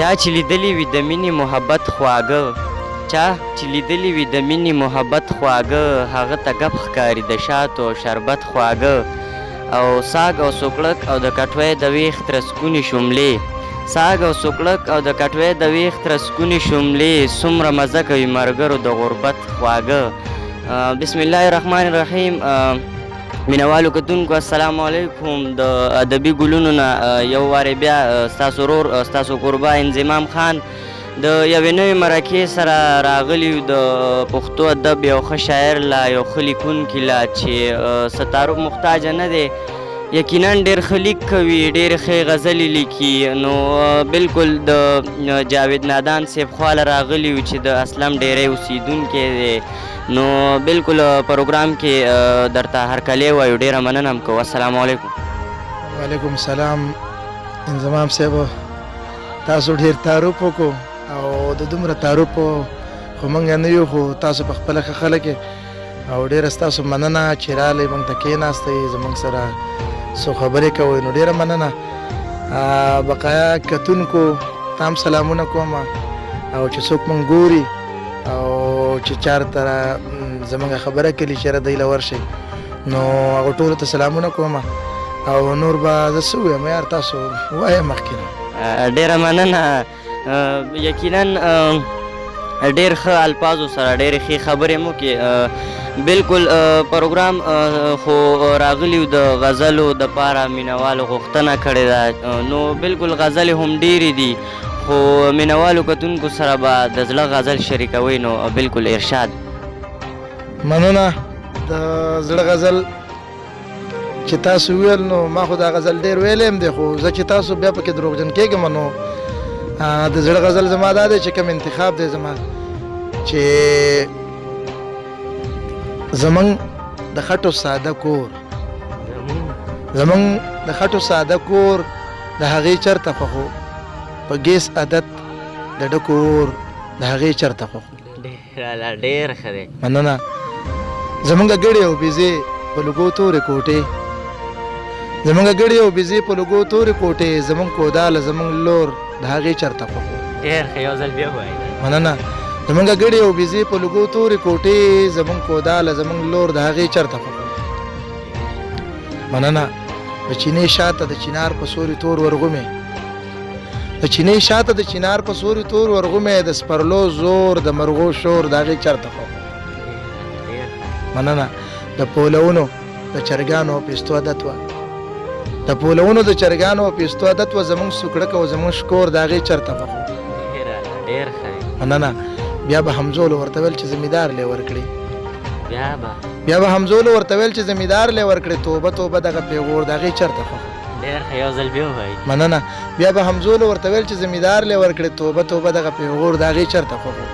چا چې لیدلی وي د مینې محبت خواږه چا چې لیدلی وي د مینې محبت خواږه هغه ته ګپ ښکاري د شاتو شربت خواږه او ساګ او سوکړک او د کټوۍ د ویښ ترسکونې شملې ساګ او سوکړک او د کټوۍ د ویښ ترسکونې شملې څومره مزه کوي ملګرو د غربت خواږه. بسم الله الرحمن الرحیم. مینوالو کتونکو السلام علیکم. د ادبي ګلونو نه یو وارې بیا ستاسو ورور ستاسو قربا انضمام خان د یوې نوې مرکې سره راغلي د پښتو ادب یو ښه شاعر لا یو ښه لیکونکي لا چې څه تعارف محتاجه نه دی. یقینا ډېر ښه لیک کوي ډېرې ښې غزلې لیکي. نو بلکل د جاوید نادان صاحب خواله راغلي وو چې د اسلم ډېری اوسیدونکی دی. نو بلکل پروګرام کې درته هرکلی وایو. ډېره مننه هم کوو. السلام علیکم. وعلیکم السلام. انضمام صاحب تاسو ډېر تعارف وکړو او د دومره تعارف خو موږ نه یو خو تاسو په خپله ښه خلک او ډېره ستاسو مننه چې راغلی موږ ته کېناستئ زموږ سره څو خبرې کوئ. نو ډېره مننه. بقایا کتونکو ته هم سلامونه کوم او چې څوک موږ ګوري او چې چارته زموږ خبره کلي چې دی له ورشئ نو هغو ټولو ته سلامونه کوم او نور به زه څه ووایم یار تاسو ووایه مخکې نه. ډېره مننه. یقینا ډېر ښه الفاظو سره ډېرې ښې خبرې مو کې بلکل پروګرام خو راغلي د غزلو دپاره مینوالو غوښتنه کړې ده. نو بلکل غزلې هم ډېرې دي خو مینوالو کتونکو سره به د زړه غزل شریکوئ. نو بلکل ارشاد. مننه. د زړه غزل چې تاسو ویل نو ما خو دا غزل ډېر ویلی هم دی خو زه چې تاسو بیا پکې دروغجن کېږم نو د زړه غزل زما دا دی چې کوم انتخاب دی زما چې زمونږ د خټو ساده کور زمونږ د خټو ساده کور د هغې چرته خوښو په ګیس عادت د ډکو اور د هغې چرته خوښو. ډېر ښه دی. مننه. زمونږ ګړې او بیزې په لوګو تورې کوټې زمونږ ګړې او بیزې په لوګو تورې کوټې زمونږ کوداله زمونږ لور د هغې چرته خوښو. ډېر ښه. یو ځل بیا ووایئ. مننه. زمونږ ګړې او بیزې په لوګو تورې کوټې زمونږ کوداله زمونږ لور د هغې چرته خوښو. مننه. د چینې شاته د چنار په سوري تور ورغومې د چینې شاته د چنار په سوري تور ورغومې د سپرلو زور د مرغو شور د هغې چرته خوښو. مننه. د پولونو د چرګانو او پیستو عادت وه د پولونو د چرګانو او پیستو عادت وه زمونږ سوکړک او زمونږ شکور د هغې چرته خوښو. ډېر ښه. مننه. بیا به همزولو ورته ویل چې زمیدار لی ورکړي بیا به همزولو ورته ویل چې زمیدار لی ورکړي توبه توبه دغه پیغور د هغې چرته خوښو. ډېر ښه. یو ځل بیا ووایئ. مننه. بیا به همزولو ورته ویل چې زمیدار لی ورکړي توبه توبه دغه پیغور د هغې چرته خوښو.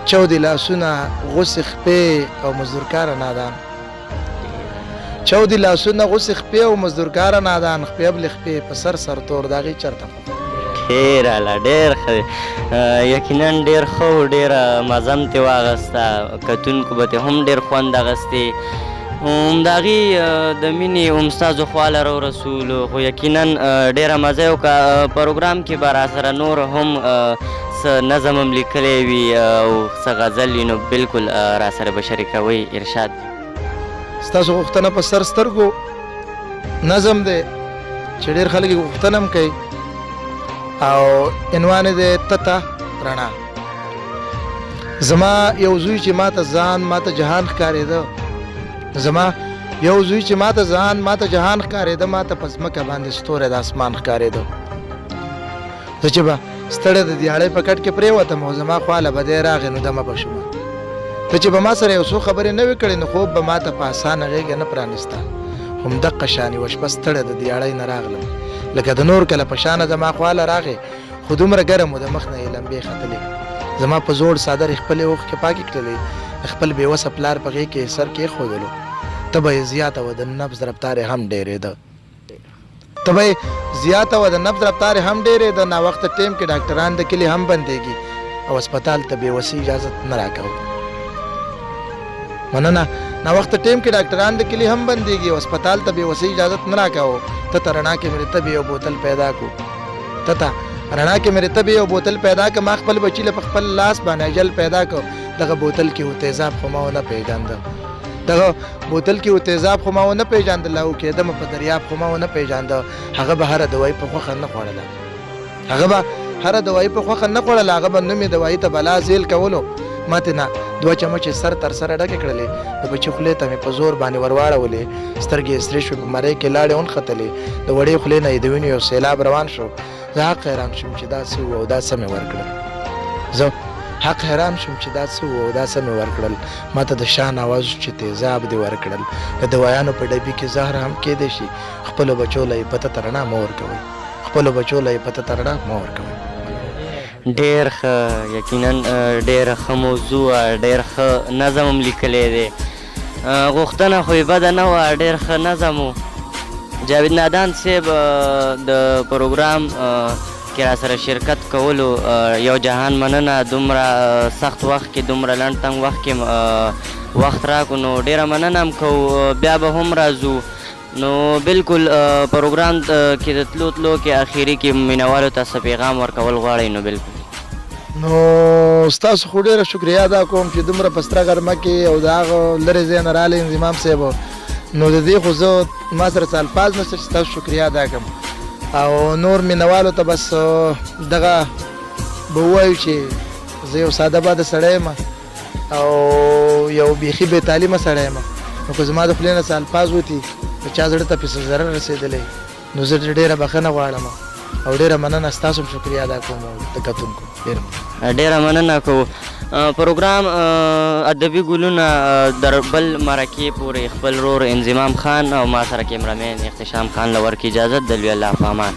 چودې لاسونه غوسې خپې او مزدورکاره نادان چودې لاسونه غوسې خپې او مزدورکاره نادان خپېبلې خپې په سر سرتور د هغې چرته خوښو. ډېره لا ډېر ښه. یقینا ډېر ښه و. ډېره مزه م ترې واخیسته. کتونکو به ترې هم ډېر خوند اخیستې. د هغې د مینې هم ستاسو خواله راورسولو خو یقینا ډېره مزه یې وکړه. پروګرام کې به راسره نور هم څه نظم هم لیکلی وي او څه غزل وي نو بلکل راسره به شریکوئ. ارشاد. ستاسو غوښتنه په سر سترګو نظم دی چې ډېر خلک یې غوښتنه هم کوي او عنوان یې دی تته رڼا. زما یو زوی چې ماته ځان ماته جهان ښکارېده زما یو زوی چې ماته ځان ماته جهان ښکارېده ماته په ځمکه باندې ستوری د اسمان ښکارېده. زه چې به ستړی د دیاړۍ په کټ کې پرېوتم او زما خواله به دی راغی نو دمه به شومه. ته چې به ما سره یو څو خبرې نه وې کړې نو خوب به ما ته په اسانه غېږه نه پرانسته. همدقه شان یوه شپه ستړی د دیاړۍ نه راغلم لکه د نور کله په شانه زما خواله راغې خو دومره ګرم و د مخ نه یې لمبې ختلې. زما په زوړ څادر یې خپلې اوښکې پاکې کړلې خپل بېوسه پلار په غېږ کې سر کېښودلو. تبه یې زیاته وه د نبض رفتار یې هم ډېرېده تبه یې زیاته وه د نبض رفتار یې هم ډېرېده. ناوخته ټیم کې ډاکټران د کلي هم بندېږي او اسپتال ته بېوسي اجازت نه راکوو. مننه. ناوخته ټیم کې ډاکټران د کلي هم بندېږي او اسپتال ته بېوسۍ اجازت نه راکوو. ته ته رڼا کې مې د تبې یو بوتل پیدا کړو ته ته رڼا کې مې رته یو بوتل پیدا که ما خپل بچي له په خپل لاس باندې اجل پیدا که دغه بوتل کې و تیزاب خو ما ونه پیژانده دغه بوتل کې و تیزاب خو ما ونه پیژندله او کېدم په دریاب خو ما ونه پیژانده هغه به هره دوایي په خوښه نه خوړله هغه به هره دوایي په خوښه نه خوړله هغه به نومې دوایي ته بلا زیل کولو ماته نه 2 چمچې سر تر سره ډکې کړلې د بچي خولې ته مې په زور باندې ورواړولې سترګې یې سرې شوې په مرۍ کې لاړې ونختلې د وړې خولې نه یې د وینو یو سیلاب روان شو زه حق حیران شوم چې دا څه وو او دا څه مې ورکړل زه حق حیران شوم چې دا څه وو او دا څه مې ورکړل ما ته د شان اواز چې تیزاب دې ورکړل د دوایانو په ډبي کې زهر هم کېدی شي خپلو بچو له یې پته ته رڼا مه ورکوئ خپلو بچو له یې پته ته رڼا مه ورکوئ ډېر ښه یقینا ډېره ښه موضوع ډېر ښه نظم هم لیکلی دی غوښتنه خو یې بده نه وه ډېر ښه نظم و جاوید نادان صاحب د پروګرام کې را سره شرکت کولو یو جهان مننه دومره سخت وخت کې دومره لنډ تنګ وخت کې وخت راکو نو ډېره مننه هم کوو بیا به هم راځو نو بالکل پروګرام کې د تلو کې اخري کې مینوالو ته څه پیغام ورکول غواړئ نو بالکل نو ستاسو خو ډېره شکریه ادا کوم چې دومره په ستره غرمه کې او د هغه لرې ځای نه راغلی انضمام صاحب نو د دې خو زه ما سره څه الفاظ نشته چې ستاسو شکریه ادا کړم او نور مینوالو ته بس دغه به ووایو چې زه یو ساده باده سړی یم او یو بیخي بې تعلیمه سړی یم نو که زما د خولې نه څه الفاظ وتي د چا زړه ته پسې ضرر رسېدلی نو زه ډېره بښنه غواړم او ډېره مننه ستاسو هم شکریه ادا کوم د کتونکو ډېره مننه کوو پروګرام ادبي ګلونه در بل مرکې پورې خپل رور انضمام خان او ما سره کیمرامین احتشام خان له ورکې اجازت د لوی الله په امان